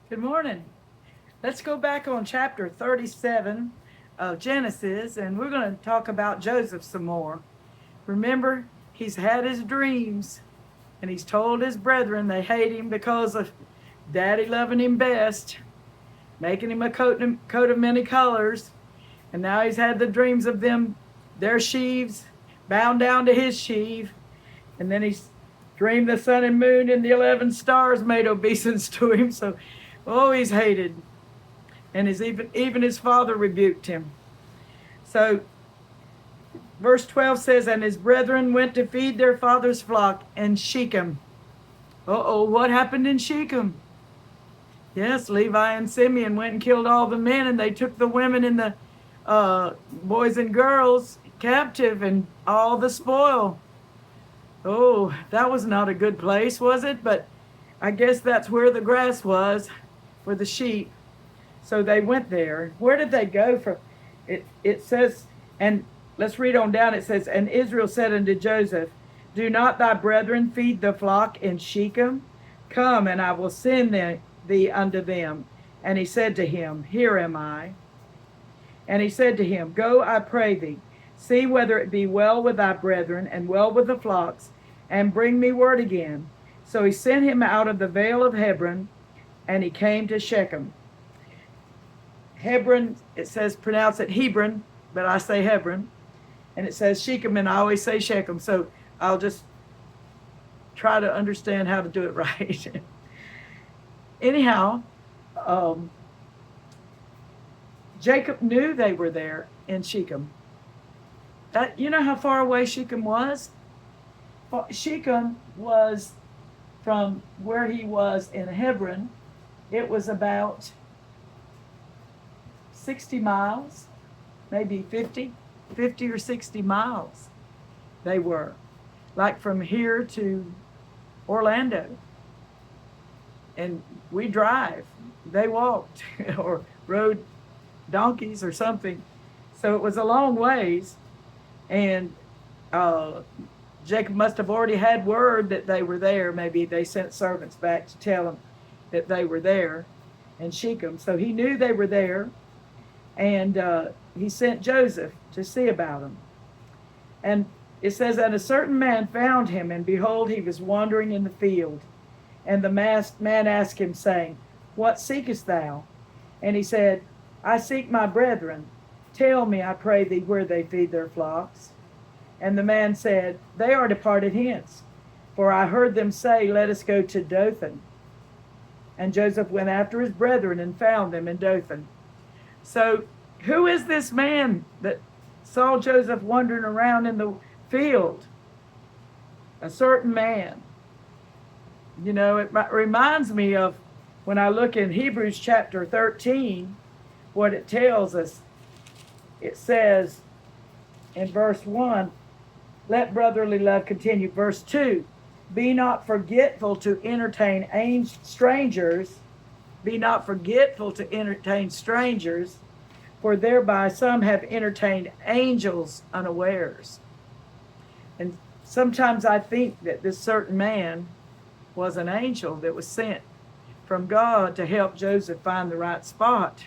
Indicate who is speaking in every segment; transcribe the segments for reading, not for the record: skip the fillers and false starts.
Speaker 1: Good morning. Let's go back on chapter 37 of Genesis, and we're going to talk about Joseph some more. Remember, he's had his dreams, and he's told his brethren they hate him because of daddy loving him best, making him a coat of many colors. And now he's had the dreams of them, their sheaves, bound down to his sheave. And then he's dreamed the sun and moon and the 11 stars made obeisance to him. So, oh, he's hated. And even his father rebuked him. So verse 12 says, and his brethren went to feed their father's flock in Shechem. Uh-oh, what happened in Shechem? Yes, Levi and Simeon went and killed all the men, and they took the women and the boys and girls captive and all the spoil. Oh, that was not a good place, was it? But I guess that's where the grass was for the sheep. So they went there. Where did they go from? It says, and let's read on down. It says, and Israel said unto Joseph, do not thy brethren feed the flock in Shechem? Come, and I will send thee unto them. And he said to him, here am I. And he said to him, go, I pray thee, see whether it be well with thy brethren and well with the flocks, and bring me word again. So he sent him out of the vale of Hebron, and he came to Shechem. Hebron, it says pronounce it Hebron, but I say Hebron. And it says Shechem, and I always say Shechem. So I'll just try to understand how to do it right. Anyhow, Jacob knew they were there in Shechem. You know how far away Shechem was? Shechem was from where he was in Hebron. It was about 60 miles, maybe 50 or 60 miles they were. Like from here to Orlando. And we drive. They walked or rode donkeys or something. So it was a long ways. And Jacob must have already had word that they were there. Maybe they sent servants back to tell him that they were there in Shechem. So he knew they were there. And he sent Joseph to see about him. And it says that a certain man found him, and behold, he was wandering in the field. And the man asked him, saying, what seekest thou? And he said, I seek my brethren. Tell me, I pray thee, where they feed their flocks. And the man said, they are departed hence, for I heard them say, let us go to Dothan. And Joseph went after his brethren and found them in Dothan. So who is this man that saw Joseph wandering around in the field? A certain man. You know, it reminds me of when I look in Hebrews chapter 13, what it tells us. It says in verse 1, let brotherly love continue. Verse 2, be not forgetful to entertain strangers. Be not forgetful to entertain strangers, for thereby some have entertained angels unawares. And sometimes I think that this certain man was an angel that was sent from God to help Joseph find the right spot.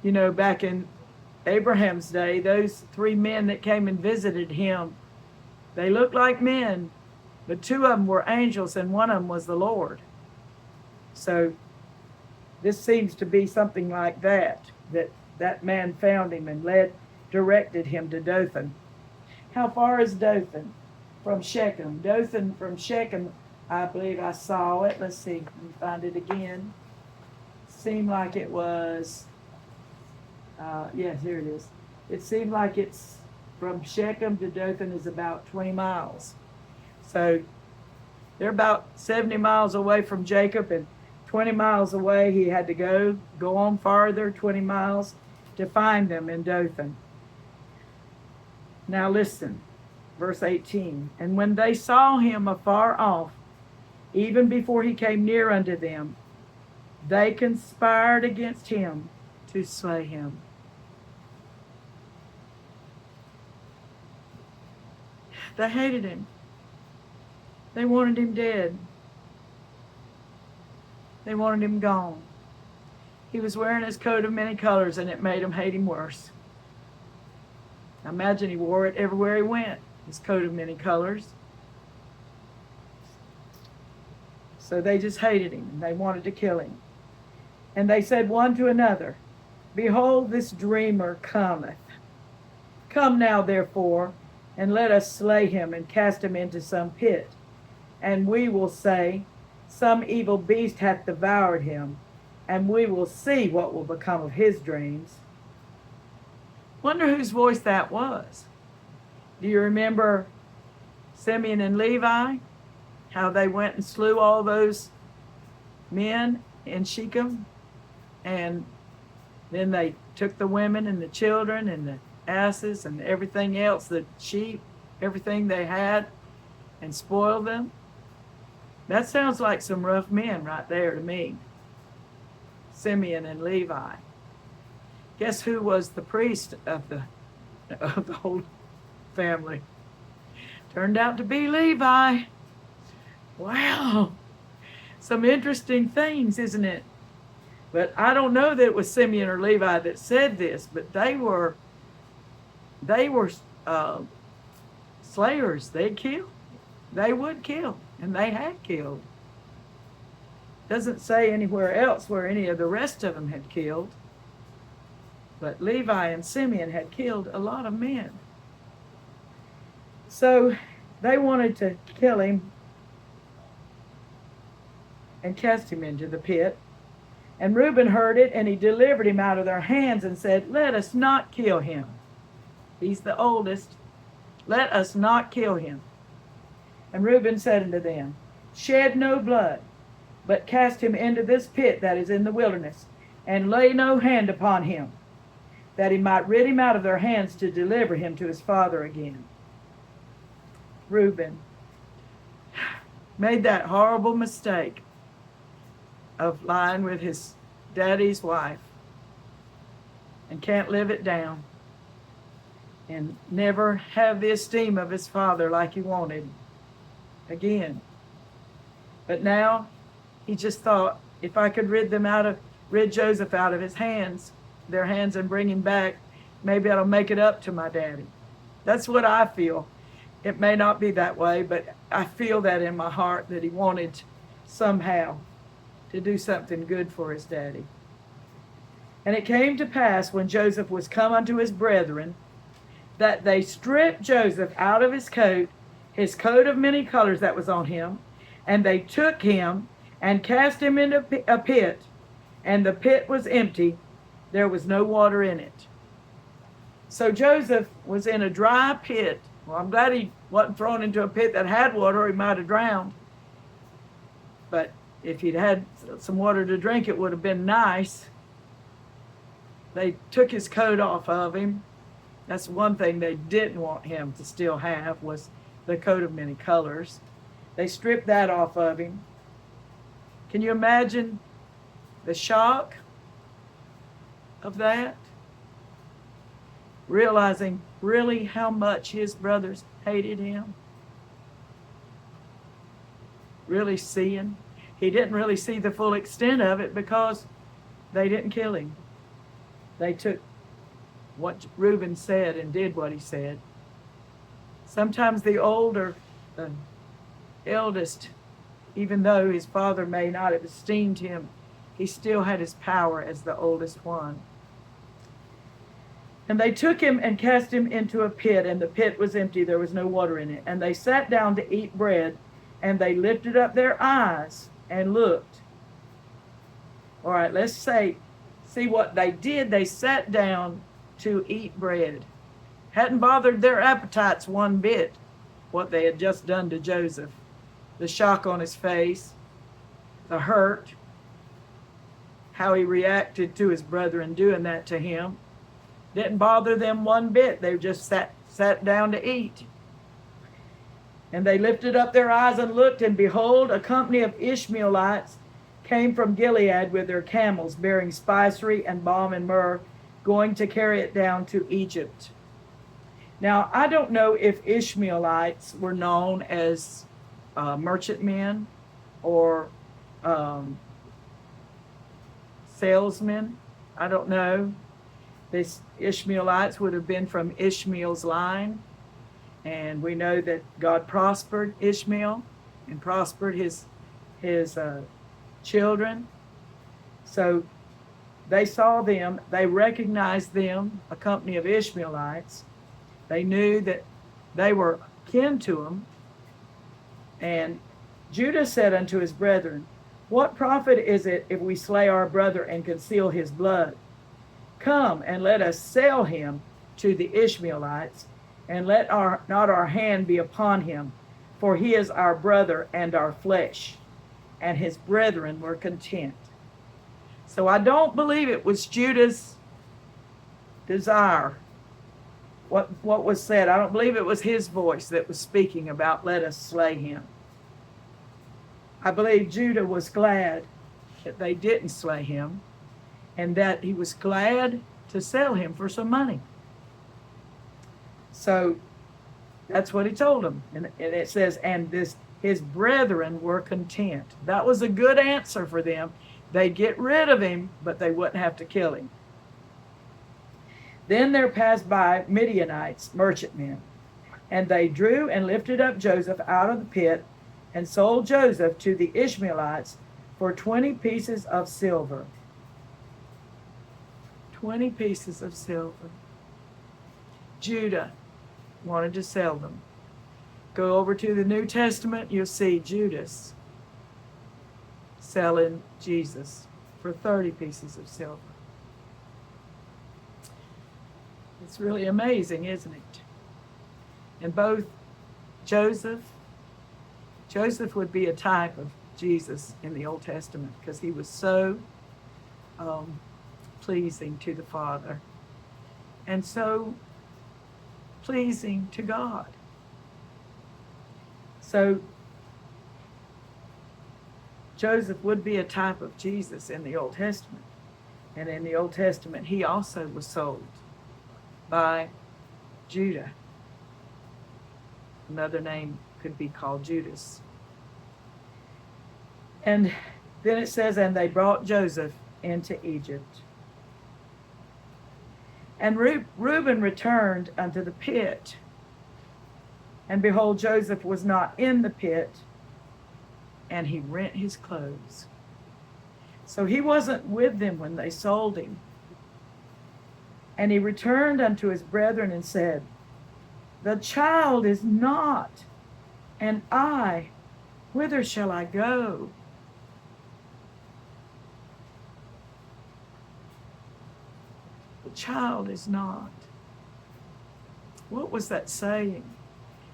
Speaker 1: You know, back in Abraham's day, those 3 men that came and visited him, they looked like men, but 2 of them were angels and 1 of them was the Lord. So this seems to be something like that man found him and directed him to Dothan. How far is Dothan from Shechem? Dothan from Shechem, I believe I saw it. Let's see, let me find it again. Seemed like it was, yes, here it is. It seemed like it's from Shechem to Dothan is about 20 miles. So they're about 70 miles away from Jacob, and 20 miles away he had to go on farther, 20 miles, to find them in Dothan. Now listen, verse 18. And when they saw him afar off, even before he came near unto them, they conspired against him to slay him. They hated him. They wanted him dead. They wanted him gone. He was wearing his coat of many colors, and it made them hate him worse. I imagine he wore it everywhere he went, his coat of many colors. So they just hated him, and they wanted to kill him. And they said one to another, Behold, this dreamer cometh. Come now, therefore, and let us slay him and cast him into some pit. And we will say, Some evil beast hath devoured him, and we will see what will become of his dreams. Wonder whose voice that was. Do you remember Simeon and Levi? How they went and slew all those men in Shechem? And then they took the women and the children and the asses and everything else, the sheep, everything they had, and spoiled them. That sounds like some rough men right there to me. Simeon and Levi. Guess who was the priest of the whole family? Turned out to be Levi. Wow. Some interesting things, isn't it? But I don't know that it was Simeon or Levi that said this, but they were slayers. They killed. They would kill, and they had killed. Doesn't say anywhere else where any of the rest of them had killed. But Levi and Simeon had killed a lot of men. So they wanted to kill him and cast him into the pit. And Reuben heard it, and he delivered him out of their hands and said, Let us not kill him. He's the oldest. Let us not kill him. And Reuben said unto them, Shed no blood, but cast him into this pit that is in the wilderness, and lay no hand upon him, that he might rid him out of their hands to deliver him to his father again. Reuben made that horrible mistake of lying with his daddy's wife and can't live it down and never have the esteem of his father like he wanted again. But now he just thought, if I could rid Joseph out of their hands and bring him back, maybe I'll make it up to my daddy. That's what I feel. It may not be that way, but I feel that in my heart, that he wanted somehow to do something good for his daddy. And it came to pass, when Joseph was come unto his brethren, that they stripped Joseph out of his coat of many colors that was on him, and they took him and cast him into a pit, and the pit was empty, there was no water in it. So Joseph was in a dry pit. Well, I'm glad he wasn't thrown into a pit that had water, or he might have drowned. But if he'd had some water to drink, it would have been nice. They took his coat off of him. That's one thing they didn't want him to still have, was the coat of many colors. They stripped that off of him. Can you imagine the shock of that? Realizing really how much his brothers hated him. Really seeing. He didn't really see the full extent of it because they didn't kill him. They took what Reuben said and did what he said. Sometimes the eldest, even though his father may not have esteemed him, he still had his power as the oldest one. And they took him and cast him into a pit, and the pit was empty, there was no water in it. And they sat down to eat bread, and they lifted up their eyes and looked. All right, let's see what they did. They sat down to eat bread. Hadn't bothered their appetites one bit, what they had just done to Joseph. The shock on his face, the hurt, how he reacted to his brethren doing that to him. Didn't bother them one bit. They just sat down to eat. And they lifted up their eyes and looked, and behold, a company of Ishmaelites came from Gilead with their camels, bearing spicery and balm and myrrh, going to carry it down to Egypt. Now, I don't know if Ishmaelites were known as merchantmen or salesmen. I don't know. These Ishmaelites would have been from Ishmael's line. And we know that God prospered Ishmael and prospered his children. So they saw them, they recognized them, a company of Ishmaelites. They knew that they were kin to them. And Judah said unto his brethren, what profit is it if we slay our brother and conceal his blood? Come and let us sell him to the Ishmaelites, and let not our hand be upon him, for he is our brother and our flesh. And his brethren were content. So I don't believe it was Judah's desire, what was said. I don't believe it was his voice that was speaking about let us slay him. I believe Judah was glad that they didn't slay him, and that he was glad to sell him for some money. So that's what he told them. And it says, and his brethren were content. That was a good answer for them. They'd get rid of him, but they wouldn't have to kill him. Then there passed by Midianites, merchantmen, and they drew and lifted up Joseph out of the pit, and sold Joseph to the Ishmaelites for 20 pieces of silver. 20 pieces of silver. Judah wanted to sell them. Go over to the New Testament, you'll see Judas selling Jesus for 30 pieces of silver. It's really amazing, isn't it? And both Joseph would be a type of Jesus in the Old Testament, because he was so pleasing to the Father and so pleasing to God. So Joseph would be a type of Jesus in the Old Testament. And in the Old Testament, he also was sold by Judah. Another name could be called Judas. And then it says, and they brought Joseph into Egypt. And Reuben returned unto the pit. And behold, Joseph was not in the pit, and he rent his clothes. So he wasn't with them when they sold him. And he returned unto his brethren and said, the child is not, and I, whither shall I go? The child is not. What was that saying?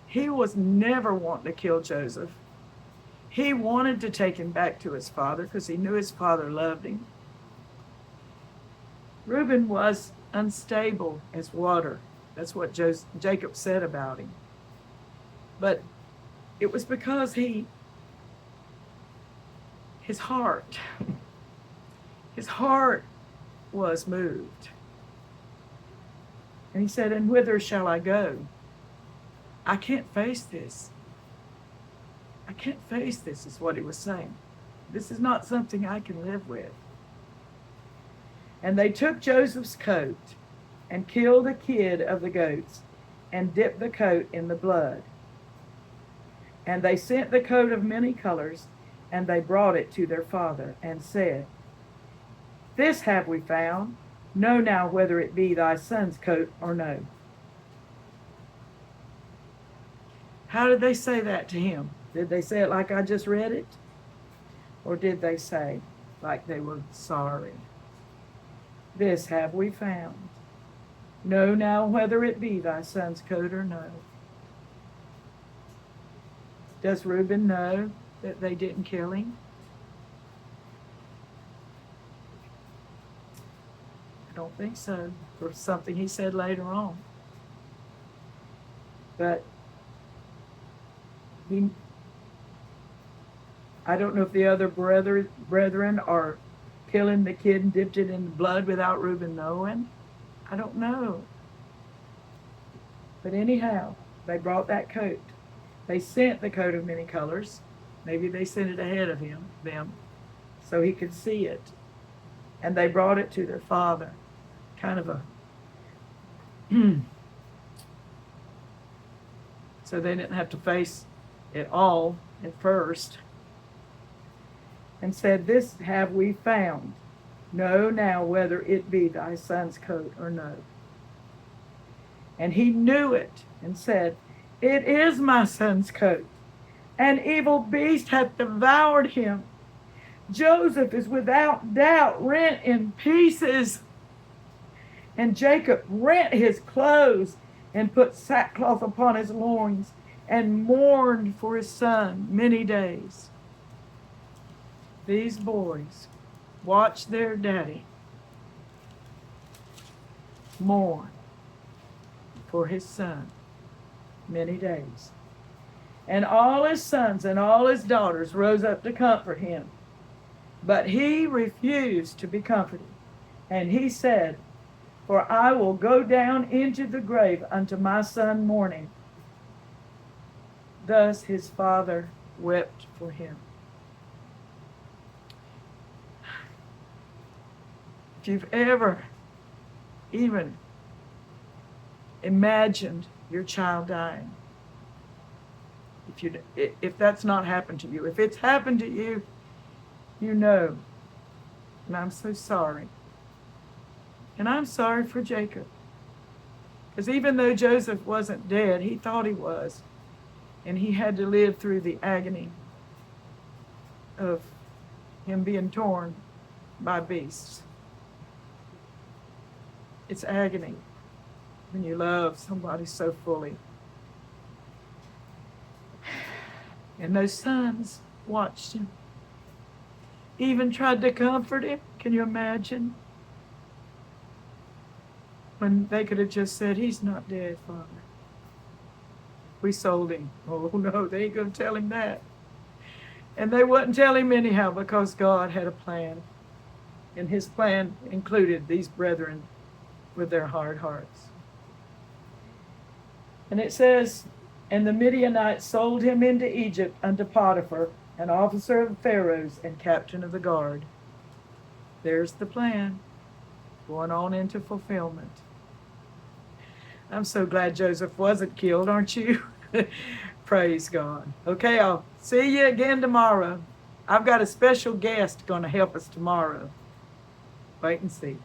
Speaker 1: He was never wanting to kill Joseph. He wanted to take him back to his father because he knew his father loved him. Reuben was unstable as water. That's what Jacob said about him. But it was because his heart was moved. And he said, and whither shall I go? I can't face this. I can't face this, is what he was saying. This is not something I can live with. And they took Joseph's coat and killed a kid of the goats and dipped the coat in the blood. And they sent the coat of many colors, and they brought it to their father and said, this have we found. Know now whether it be thy son's coat or no. How did they say that to him? Did they say it like I just read it? Or did they say like they were sorry? This have we found. Know now whether it be thy son's coat or no. Does Reuben know that they didn't kill him? I don't think so. For something he said later on. But I don't know if the other brethren are killing the kid and dipped it in blood without Reuben knowing. I don't know. But anyhow, they brought that coat. They sent the coat of many colors. Maybe they sent it ahead of them, so he could see it. And they brought it to their father. Kind of a so they didn't have to face it all at first. And said, "This have we found. Know now whether it be thy son's coat or no." And he knew it, and said, "It is my son's coat. An evil beast hath devoured him. Joseph is without doubt rent in pieces." And Jacob rent his clothes and put sackcloth upon his loins and mourned for his son many days. These boys watched their daddy mourn for his son many days. And all his sons and all his daughters rose up to comfort him. But he refused to be comforted. And he said, "For I will go down into the grave unto my son mourning." Thus his father wept for him. If you've ever even imagined your child dying, if that's not happened to you, if it's happened to you, you know. And I'm so sorry. And I'm sorry for Jacob. Because even though Joseph wasn't dead, he thought he was. And he had to live through the agony of him being torn by beasts. It's agony when you love somebody so fully. And those sons watched him, even tried to comfort him. Can you imagine? When they could have just said, "He's not dead, Father. We sold him." Oh no, they ain't going to tell him that. And they wouldn't tell him anyhow, because God had a plan. And his plan included these brethren with their hard hearts. And it says, "And the Midianites sold him into Egypt unto Potiphar, an officer of Pharaoh's and captain of the guard." There's the plan going on into fulfillment. I'm so glad Joseph wasn't killed, aren't you? Praise God. Okay, I'll see you again tomorrow. I've got a special guest going to help us tomorrow. Wait and see.